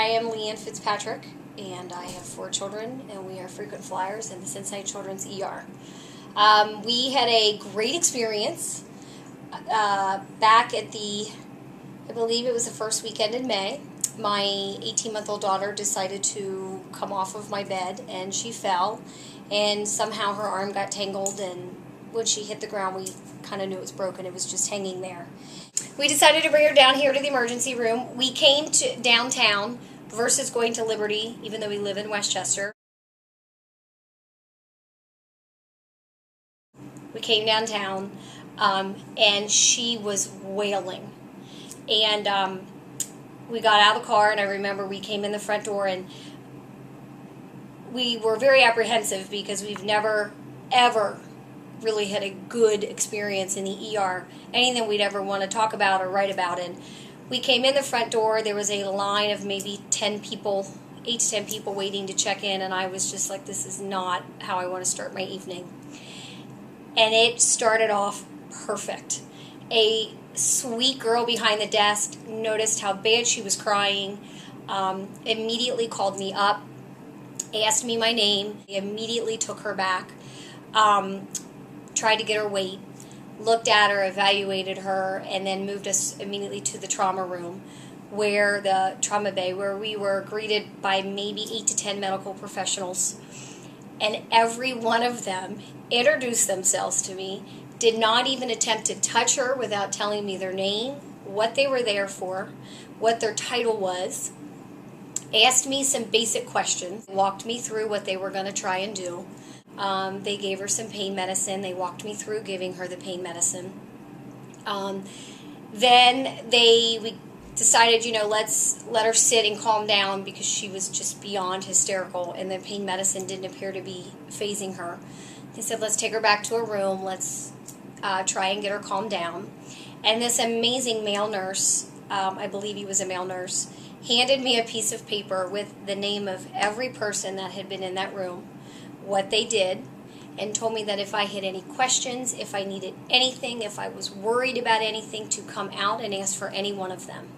am Leanne Fitzpatrick, and I have 4 children, and we are frequent flyers in the Cincinnati Children's ER. We had a great experience back at I believe it was the first weekend in May. My 18-month-old daughter decided to come off of my bed, and she fell, and somehow her arm got tangled, and when she hit the ground, we kind of knew it was broken. It was just hanging there. We decided to bring her down here to the emergency room. We came to downtown versus going to Liberty, even though we live in Westchester. We came downtown, and she was wailing. And we got out of the car, and I remember we came in the front door, and we were very apprehensive because we've never, ever really had a good experience in the ER, anything we'd ever want to talk about or write about. And we came in the front door, there was a line of maybe 10 people, 8 to 10 people waiting to check in, and I was just like, this is not how I want to start my evening. And it started off perfect. A sweet girl behind the desk noticed how bad she was crying, immediately called me up, asked me my name, immediately took her back, tried to get her weight, looked at her, evaluated her, and then moved us immediately to the trauma room, where the trauma bay, where we were greeted by maybe 8 to 10 medical professionals. And every one of them introduced themselves to me, did not even attempt to touch her without telling me their name, what they were there for, what their title was, asked me some basic questions, walked me through what they were going to try and do. They gave her some pain medicine. They walked me through giving her the pain medicine. Then we decided, let's let her sit and calm down because she was just beyond hysterical, and the pain medicine didn't appear to be phasing her. They said, let's take her back to her room. Let's try and get her calmed down. And this amazing male nurse, I believe he was a male nurse, handed me a piece of paper with the name of every person that had been in that room, what they did, and told me that if I had any questions, if I needed anything, if I was worried about anything, to come out and ask for any one of them.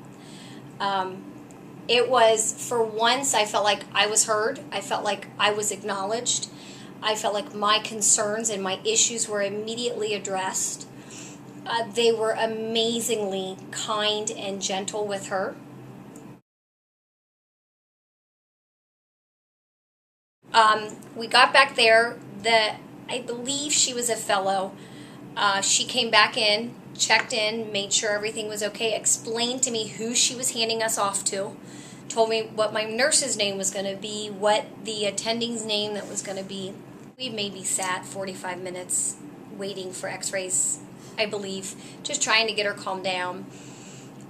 It was, for once, I felt like I was heard. I felt like I was acknowledged. I felt like my concerns and my issues were immediately addressed. They were amazingly kind and gentle with her. We got back there. I believe she was a fellow. She came back in, checked in, made sure everything was okay, explained to me who she was handing us off to, told me what my nurse's name was going to be, what the attending's name that was going to be. We maybe sat 45 minutes waiting for x-rays, I believe, just trying to get her calmed down.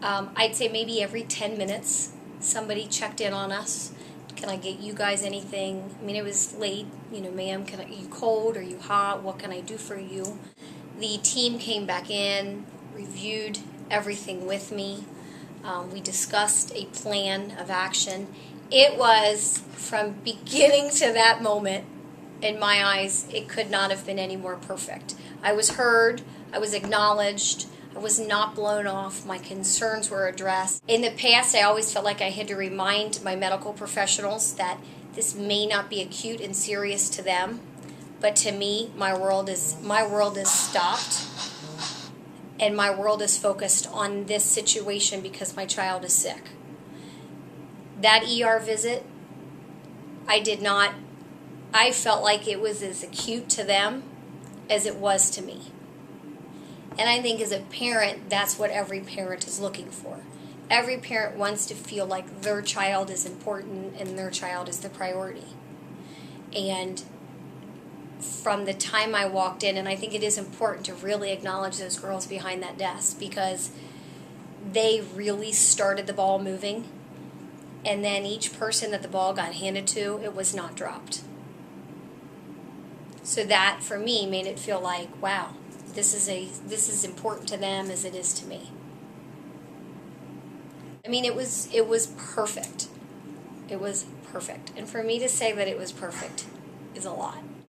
I'd say maybe every 10 minutes somebody checked in on us. Can I get you guys anything? I mean, it was late, ma'am, are you cold? Are you hot? What can I do for you? The team came back in, reviewed everything with me. We discussed a plan of action. It was, from beginning to that moment, in my eyes, it could not have been any more perfect. I was heard, I was acknowledged, I was not blown off, my concerns were addressed. In the past, I always felt like I had to remind my medical professionals that this may not be acute and serious to them, but to me, my world is stopped, and my world is focused on this situation because my child is sick. That ER visit, I felt like it was as acute to them as it was to me. And I think as a parent, that's what every parent is looking for. Every parent wants to feel like their child is important and their child is the priority. And from the time I walked in, and I think it is important to really acknowledge those girls behind that desk, because they really started the ball moving, and then each person that the ball got handed to, it was not dropped. So that, for me, made it feel like, wow, this is important to them as it is to me. I mean, it was perfect. It was perfect. And for me to say that it was perfect is a lot.